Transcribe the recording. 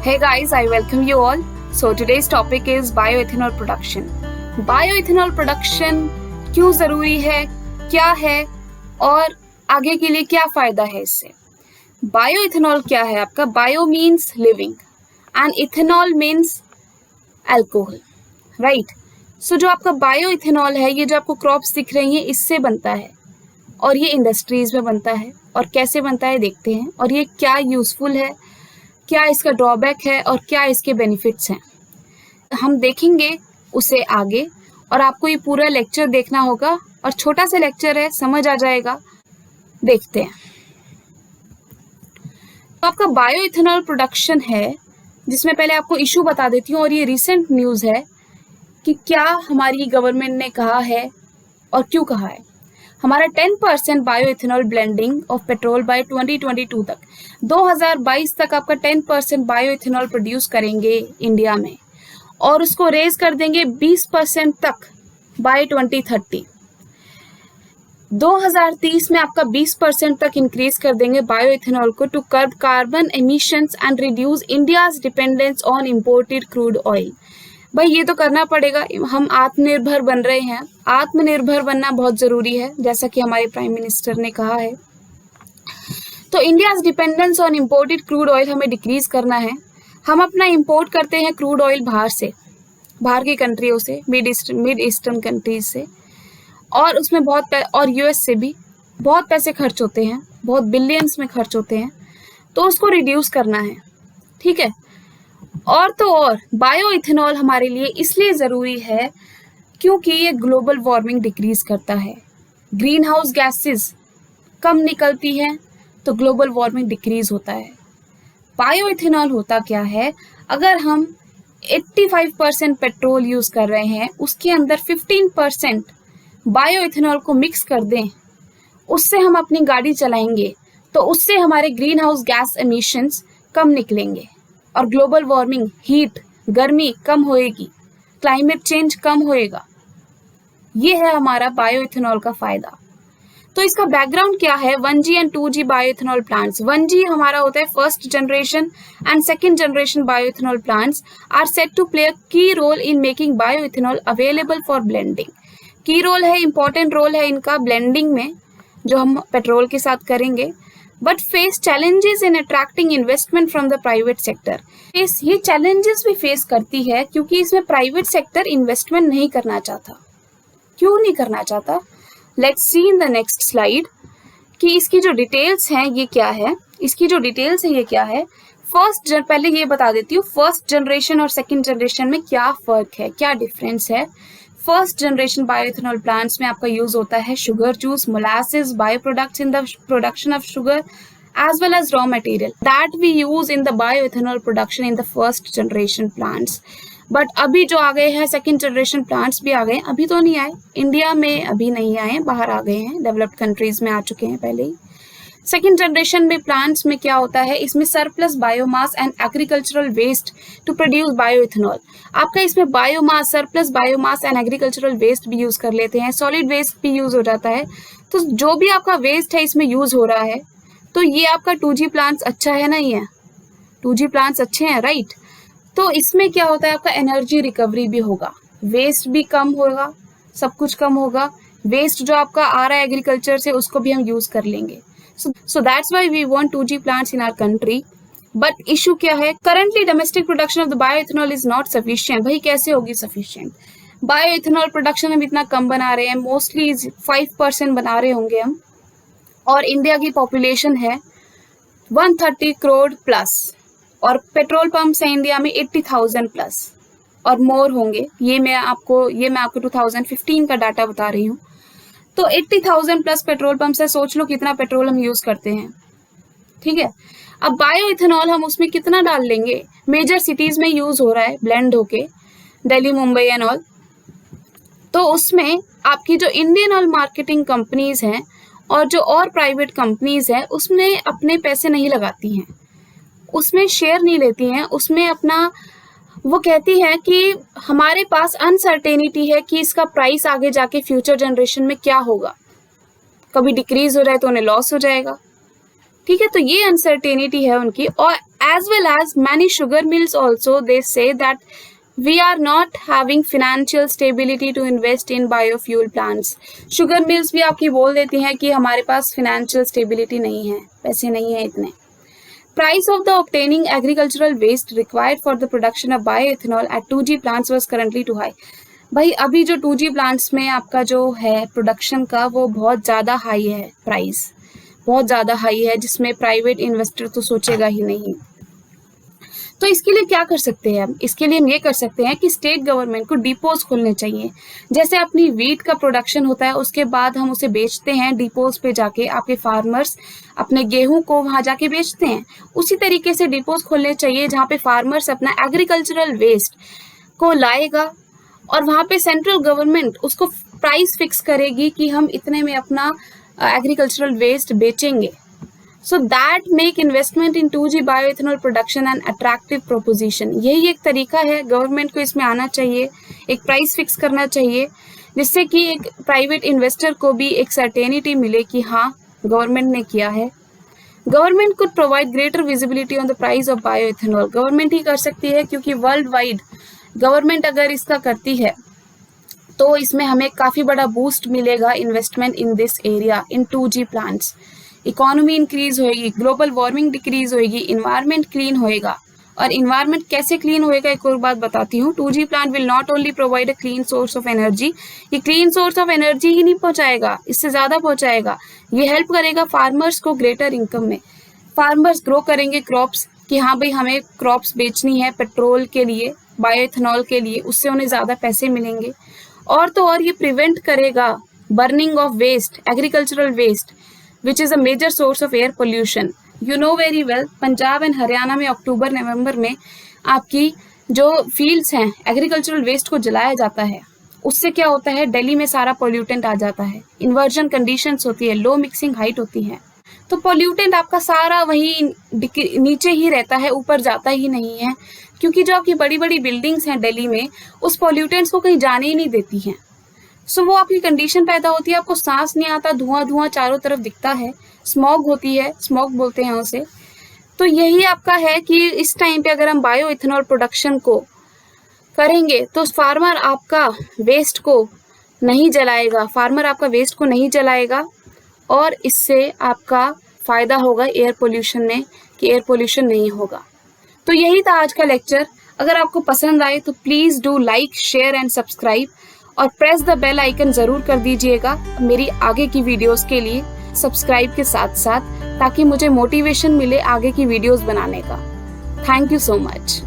Hey guys, I welcome you all. So today's topic is bioethanol production. Bioethanol production क्यों ज़रूरी है, क्या है और आगे के लिए क्या फ़ायदा है इससे. बायोइथेनॉल क्या है आपका? Bio means living and ethanol means alcohol, right. So जो आपका बायोइथेनॉल है, ये जो आपको क्रॉप्स दिख रही हैं, इससे बनता है और ये इंडस्ट्रीज में बनता है. और कैसे बनता है देखते हैं, और ये क्या यूज़फुल है, क्या इसका ड्रॉबैक है और क्या इसके बेनिफिट्स हैं, हम देखेंगे उसे आगे. और आपको ये पूरा लेक्चर देखना होगा, और छोटा सा लेक्चर है, समझ आ जाएगा. देखते हैं. तो आपका बायोइथेनॉल प्रोडक्शन है, जिसमें पहले आपको इशू बता देती हूँ, और ये रिसेंट न्यूज़ है कि क्या हमारी गवर्नमेंट ने कहा है और क्यों कहा है. हमारा 10% bioethanol blending of petrol by 2022 तक, 2022 तक आपका 10% बायोइथेनॉल प्रोड्यूस करेंगे इंडिया में, और उसको रेज कर देंगे 20% तक बाय 2030. 2030 में आपका 20% तक इंक्रीज कर देंगे बायोइथेनॉल को to curb carbon emissions and reduce India's dependence on imported crude oil. भाई ये तो करना पड़ेगा, हम आत्मनिर्भर बन रहे हैं. आत्मनिर्भर बनना बहुत ज़रूरी है, जैसा कि हमारे प्राइम मिनिस्टर ने कहा है. तो India's dependence on imported crude oil हमें डिक्रीज करना है. हम अपना इंपोर्ट करते हैं क्रूड ऑयल बाहर से, बाहर की कंट्रियों से, मिड ईस्टर्न कंट्रीज से, और उसमें और यूएस से भी बहुत पैसे खर्च होते हैं, बहुत बिलियंस में खर्च होते हैं. तो उसको रिड्यूस करना है, ठीक है. और तो और बायोइथेनॉल हमारे लिए इसलिए ज़रूरी है क्योंकि ये ग्लोबल वार्मिंग डिक्रीज करता है. ग्रीन हाउस गैसेस कम निकलती हैं तो ग्लोबल वार्मिंग डिक्रीज होता है. बायोइथेनॉल होता क्या है, अगर हम 85% पेट्रोल यूज़ कर रहे हैं, उसके अंदर 15% बायोइथेनॉल को मिक्स कर दें, उससे हम अपनी गाड़ी चलाएंगे, तो उससे हमारे ग्रीन हाउस गैस एमिशंस कम निकलेंगे और ग्लोबल वार्मिंग, हीट, गर्मी कम होएगी, क्लाइमेट चेंज कम होएगा. ये है हमारा बायोइथेनॉल का फ़ायदा. तो इसका बैकग्राउंड क्या है? 1G and 2G bioethanol plants. 1G हमारा होता है first generation and second generation bioethanol plants are set to play a key role in making bioethanol available for blending. Key role है, इंपॉर्टेंट रोल है इनका blending में, जो हम petrol के साथ करेंगे. But face challenges in attracting investment from the private sector. ये चैलेंजेस भी फेस करती है क्योंकि इसमें प्राइवेट सेक्टर इन्वेस्टमेंट नहीं करना चाहता. क्यों नहीं करना चाहता? Let's see in the next slide कि इसकी जो डिटेल्स हैं ये क्या है. इसकी जो डिटेल्स है ये क्या है. पहले ये बता देती हूँ फर्स्ट जनरेशन और सेकेंड जनरेशन में क्या फ़र्क है, क्या डिफरेंस है. फर्स्ट जनरेशन बायोइथेनॉल प्लांट्स में आपका यूज होता है sugar juice, molasses, bio products in the production of sugar as well as raw material that we use in the bioethanol production in the first generation plants. But अभी जो आ गए हैं second generation plants भी आ गए हैं, अभी तो नहीं आए इंडिया में, अभी नहीं आए, बाहर आ गए हैं, डेवलप्ड कंट्रीज में आ चुके हैं पहले ही. सेकेंड जनरेशन में प्लांट्स में क्या होता है, इसमें surplus biomass and agricultural waste to produce bioethanol. आपका इसमें biomass, surplus biomass and agricultural waste भी यूज कर लेते हैं, सॉलिड वेस्ट भी यूज हो जाता है. तो जो भी आपका वेस्ट है इसमें यूज हो रहा है. तो ये आपका 2G प्लांट्स अच्छा है, नहीं है? 2G प्लांट्स अच्छे हैं, राइट. तो इसमें क्या होता है, आपका एनर्जी रिकवरी भी होगा, वेस्ट भी कम होगा, सब कुछ कम होगा. वेस्ट जो आपका आ रहा है एग्रीकल्चर से, उसको भी हम यूज कर लेंगे. So that's why we want 2G plants in our country. But issue क्या है? Currently domestic production of the bioethanol is not sufficient. भाई कैसे होगी sufficient? Bioethanol production हम इतना कम बना रहे हैं, mostly 5% बना रहे होंगे हम, और इंडिया की पॉपुलेशन है 130 करोड़ प्लस, और पेट्रोल पंप्स हैं इंडिया में 80,000 प्लस और मोर होंगे. ये मैं आपको 2015 का डाटा बता रही हूँ. तो 80,000 प्लस पेट्रोल पंप्स है. सोच लो कितना पेट्रोल हम यूज करते हैं, ठीक है. अब बायोइथेनॉल हम उसमें कितना डाल लेंगे? मेजर सिटीज में यूज हो रहा है ब्लेंड होके, दिल्ली, मुंबई एंड ऑल. तो उसमें आपकी जो इंडियन ऑयल मार्केटिंग कंपनीज हैं और जो और प्राइवेट कंपनीज हैं, उसमें अपने पैसे नहीं लगाती हैं, उसमें शेयर नहीं लेती हैं, उसमें अपना, वो कहती है कि हमारे पास अनसर्टेनिटी है कि इसका प्राइस आगे जाके फ्यूचर जनरेशन में क्या होगा. कभी डिक्रीज हो जाए तो उन्हें लॉस हो जाएगा, ठीक है, तो ये अनसर्टेनिटी है उनकी। और as well as many sugar mills also they say that we are not having financial stability to invest in biofuel plants. Sugar mills भी आपकी बोल देती हैं कि हमारे पास फाइनेंशियल स्टेबिलिटी नहीं है, पैसे नहीं है इतने। Price of the obtaining agricultural waste required for the production of bioethanol at 2G plants was currently too high। भाई अभी जो 2G प्लांट्स में आपका जो है प्रोडक्शन का वो बहुत ज़्यादा हाई है, प्राइस बहुत ज़्यादा हाई है, जिसमें प्राइवेट इन्वेस्टर तो सोचेगा ही नहीं। तो इसके लिए क्या कर सकते हैं हम? इसके लिए हम ये कर सकते हैं कि स्टेट गवर्नमेंट को डिपोज खोलने चाहिए। जैसे अपनी वीट का प्रोडक्शन होता है, उसके बाद हम उसे बेचते हैं डिपोज पे जाके, आपके फार्मर्स अपने गेहूं को वहां जाके बेचते हैं। उसी तरीके से डिपोज खोलने चाहिए जहाँ पे फार्मर्स अपना एग्रीकल्चरल वेस्ट को लाएगा और वहाँ पे सेंट्रल गवर्नमेंट उसको प्राइस फिक्स करेगी कि हम इतने में अपना एग्रीकल्चरल वेस्ट बेचेंगे। So that make investment in 2G bioethanol production an attractive proposition। यही एक तरीका है, गवर्नमेंट को इसमें आना चाहिए, एक प्राइस फिक्स करना चाहिए, जिससे कि एक प्राइवेट इन्वेस्टर को भी एक सर्टेनिटी मिले कि हाँ गवर्नमेंट ने किया है। Government could provide greater visibility on the price of bioethanol। Government ही कर सकती है, क्योंकि वर्ल्ड वाइड गवर्नमेंट अगर इसका करती है तो इसमें हमें काफ़ी बड़ा बूस्ट मिलेगा investment in this area in 2G plants. Economy increase होएगी, ग्लोबल वार्मिंग डिक्रीज होएगी, इन्वायरमेंट क्लीन होएगा। और इन्वायरमेंट कैसे क्लीन होएगा एक और बात बताती हूँ। 2G plant will not only provide a clean source of energy, ये क्लीन सोर्स ऑफ एनर्जी ही नहीं पहुंचाएगा, इससे ज़्यादा पहुंचाएगा। ये हेल्प करेगा फार्मर्स को ग्रेटर इनकम में। फार्मर्स ग्रो करेंगे क्रॉप्स कि हाँ भाई हमें क्रॉप्स बेचनी है पेट्रोल के लिए, बायोएथेनॉल के लिए, उससे उन्हें ज़्यादा पैसे मिलेंगे। और तो और ये प्रिवेंट करेगा burning of waste, agricultural waste, which is a major source of air pollution। You know very well, Punjab and Haryana में अक्टूबर नवंबर में आपकी जो फील्ड्स हैं एग्रीकल्चरल वेस्ट को जलाया जाता है, उससे क्या होता है दिल्ली में सारा पोल्यूटेंट आ जाता है, इन्वर्जन कंडीशंस होती है, लो मिक्सिंग हाइट होती है, तो पोल्यूटेंट आपका सारा वही नीचे ही रहता है, ऊपर जाता ही नहीं है, क्योंकि जो आपकी बड़ी बड़ी बिल्डिंग्स हैं दिल्ली में उस पोल्यूटेंट्स को कहीं जाने ही नहीं देती हैं। सो वो आपकी कंडीशन पैदा होती है, आपको सांस नहीं आता, धुआं धुआं चारों तरफ दिखता है, स्मॉग होती है, स्मॉग बोलते हैं उसे। तो यही आपका है कि इस टाइम पे अगर हम बायो इथेनॉल प्रोडक्शन को करेंगे तो फार्मर आपका वेस्ट को नहीं जलाएगा, फार्मर आपका वेस्ट को नहीं जलाएगा और इससे आपका फायदा होगा एयर पोल्यूशन में कि एयर पोल्यूशन नहीं होगा। तो यही था आज का लेक्चर। अगर आपको पसंद आए तो please do like, share and subscribe और प्रेस द बेल आइकन ज़रूर कर दीजिएगा मेरी आगे की वीडियोस के लिए, सब्सक्राइब के साथ साथ, ताकि मुझे मोटिवेशन मिले आगे की वीडियोस बनाने का। Thank you so much.